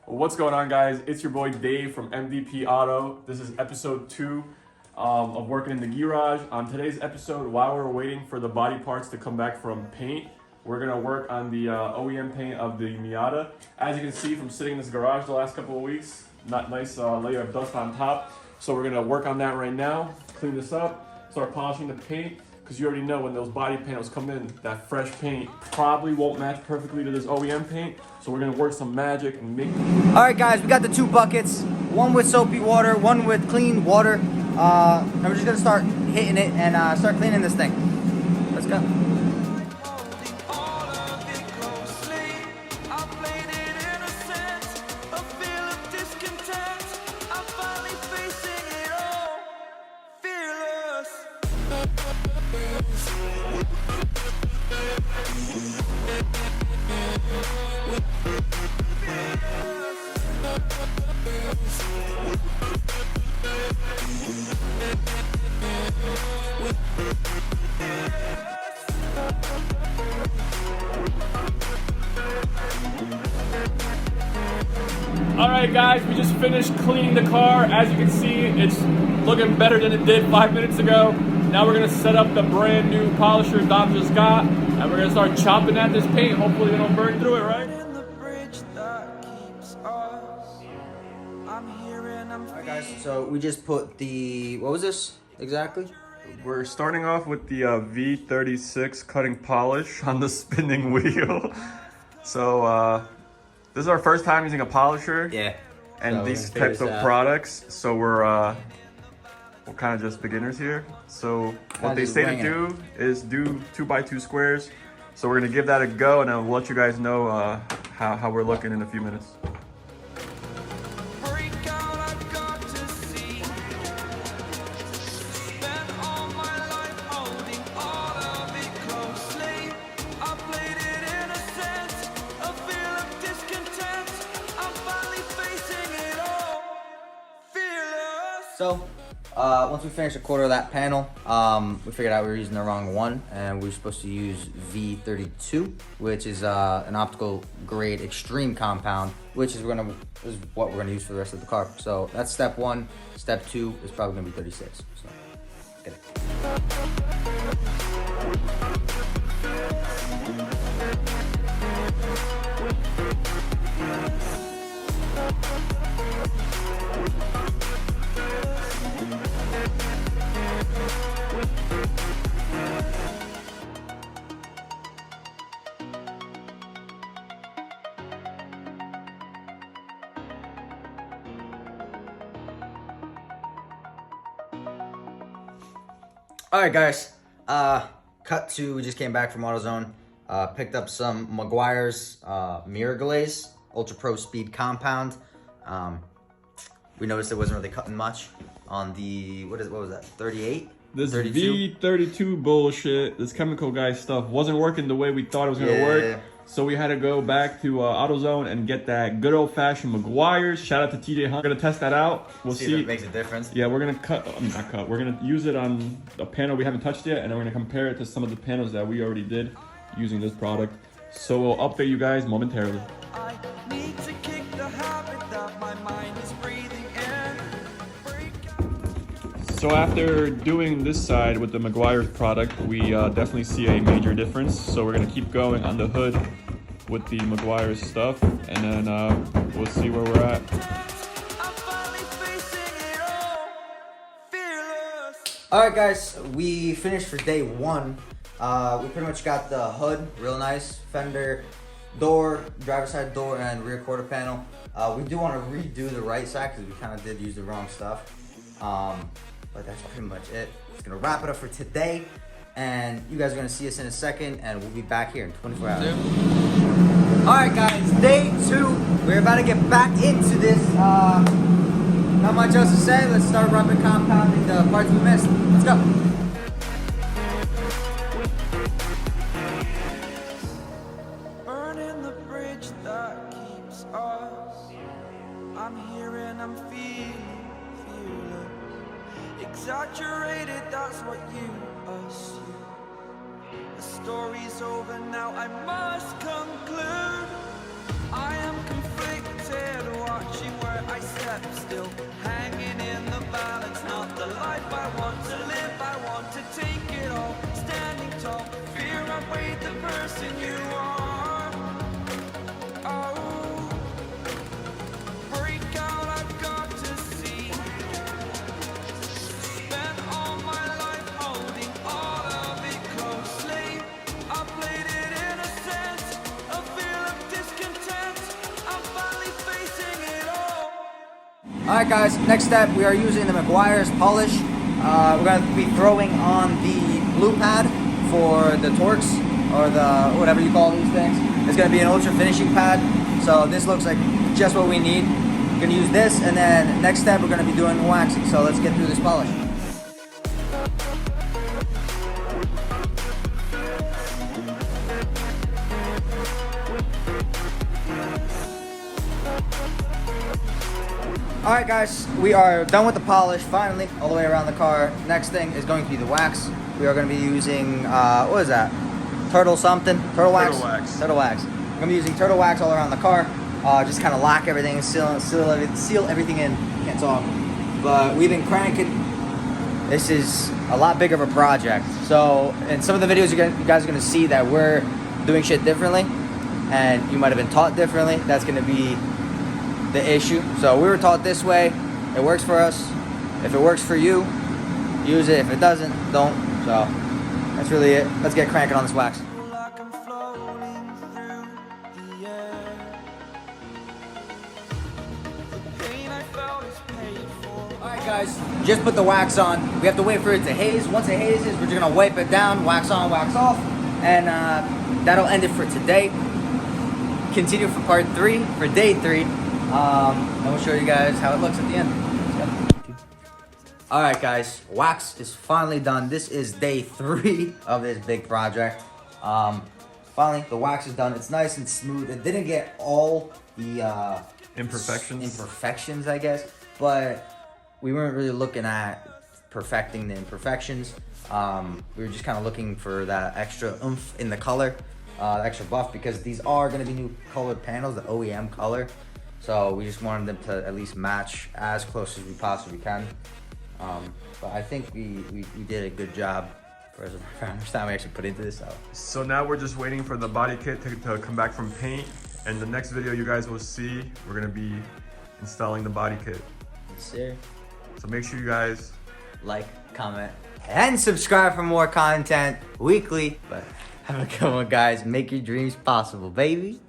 What's going on, guys? It's your boy Dave from MVP Auto. This is episode 2 of working in the garage. On today's episode, while we're waiting for the body parts to come back from paint, we're gonna work on the OEM paint of the Miata. As you can see from sitting in this garage the last couple of weeks, not nice layer of dust on top. So we're gonna work on that right now, clean this up, start polishing the paint, because you already know when those body panels come in, that fresh paint probably won't match perfectly to this OEM paint. So we're gonna work some magic and make. All right, guys, we got the 2 buckets, one with soapy water, one with clean water. And we're just gonna start hitting it and start cleaning this thing. Let's go. All right, guys, we just finished cleaning the car. As you can see, it's looking better than it did 5 minutes ago. Now we're gonna set up the brand new polisher Dom just got, and we're gonna start chopping at this paint. Hopefully we don't burn through it, right? All right, guys, so we just put the, what was this exactly? We're starting off with the V36 cutting polish on the spinning wheel. So this is our first time using a polisher. Yeah. And so these types of products. So we're kind of just beginners here. So what they say to do is do 2x2 squares. So we're gonna give that a go, and I'll let you guys know how we're looking in a few minutes. So, once we finished a quarter of that panel, we figured out we were using the wrong one, and we were supposed to use V32, which is an optical grade extreme compound, which is what we're gonna use for the rest of the car. So that's step 1. Step 2 is probably gonna be 36. So, get it. All right, guys, cut to, we just came back from AutoZone, picked up some Mcguire's mirror glaze, Ultra Pro Speed Compound. We noticed it wasn't really cutting much on the, what was that, 38? This 32? V32 bullshit, this chemical guy stuff wasn't working the way we thought it was gonna work. So we had to go back to AutoZone and get that good old-fashioned Mcguire's. Shout out to TJ Hunt. We're gonna test that out. We'll see if it makes a difference. Yeah, we're gonna we're gonna use it on a panel we haven't touched yet, and then we're gonna compare it to some of the panels that we already did using this product. So we'll update you guys momentarily. I need to kick the habit that my mind is breathing in. So after doing this side with the Mcguire's product, we definitely see a major difference. So we're gonna keep going on the hood with the Mcguire's stuff, and then we'll see where we're at. All right, guys, we finished for day 1. We pretty much got the hood, real nice, fender, door, driver's side door, and rear quarter panel. We do want to redo the right side because we kind of did use the wrong stuff. But that's pretty much it. It's gonna wrap it up for today, and you guys are gonna see us in a second, and we'll be back here in 24 hours. All right, guys, day 2. We're about to get back into this. Not much else to say. Let's start rubbing compounding the parts we missed. Let's go. Burning the bridge that keeps us. I'm here and I'm feeling fearless. Exaggerated, that's what you assume. The story's over now, I must conclude. I am conflicted. person you are. Oh, break out, I've got to see. Spent all my life holding all of it closely. I played it innocent, a feel of discontent. I'm finally facing it all. Alright guys, next step, we are using the Mcguire's polish. We're going to be throwing on the blue pad for the Torx, or the whatever you call these things. It's going to be an ultra finishing pad, so this looks like just what we need. We're going to use this, and then next step we're going to be doing waxing, so let's get through this polish. Alright guys, we are done with the polish, finally, all the way around the car. Next thing is going to be the wax. We are going to be using, what is that? Turtle something? Turtle wax? Turtle wax. Turtle wax. We're going to be using turtle wax all around the car. Just kind of lock everything and seal everything in. Can't talk. But we've been cranking. This is a lot bigger of a project. So, in some of the videos you guys are going to see that we're doing shit differently. And you might have been taught differently. That's going to be the issue. So we were taught this way. It works for us. If it works for you, use it. If it doesn't, don't. So that's really it. Let's get cranking on this wax. Like I'm floating through the air. The pain I felt is paid for. Alright guys, just put the wax on. We have to wait for it to haze. Once it hazes, we're just gonna wipe it down, wax on, wax off, and that'll end it for today. Continue for part 3, for day 3. And we'll show you guys how it looks at the end. Alright guys, wax is finally done. This is day 3 of this big project. Finally, the wax is done. It's nice and smooth. It didn't get all the imperfections, I guess, but we weren't really looking at perfecting the imperfections. We were just kind of looking for that extra oomph in the color, extra buff, because these are going to be new colored panels, the OEM color. So we just wanted them to at least match as close as we possibly can. But I think we did a good job for how much time we actually put into this. So now we're just waiting for the body kit to come back from paint. And the next video you guys will see, we're gonna be installing the body kit. Yes, sir. So make sure you guys like, comment, and subscribe for more content weekly. But have a good one, guys. Make your dreams possible, baby.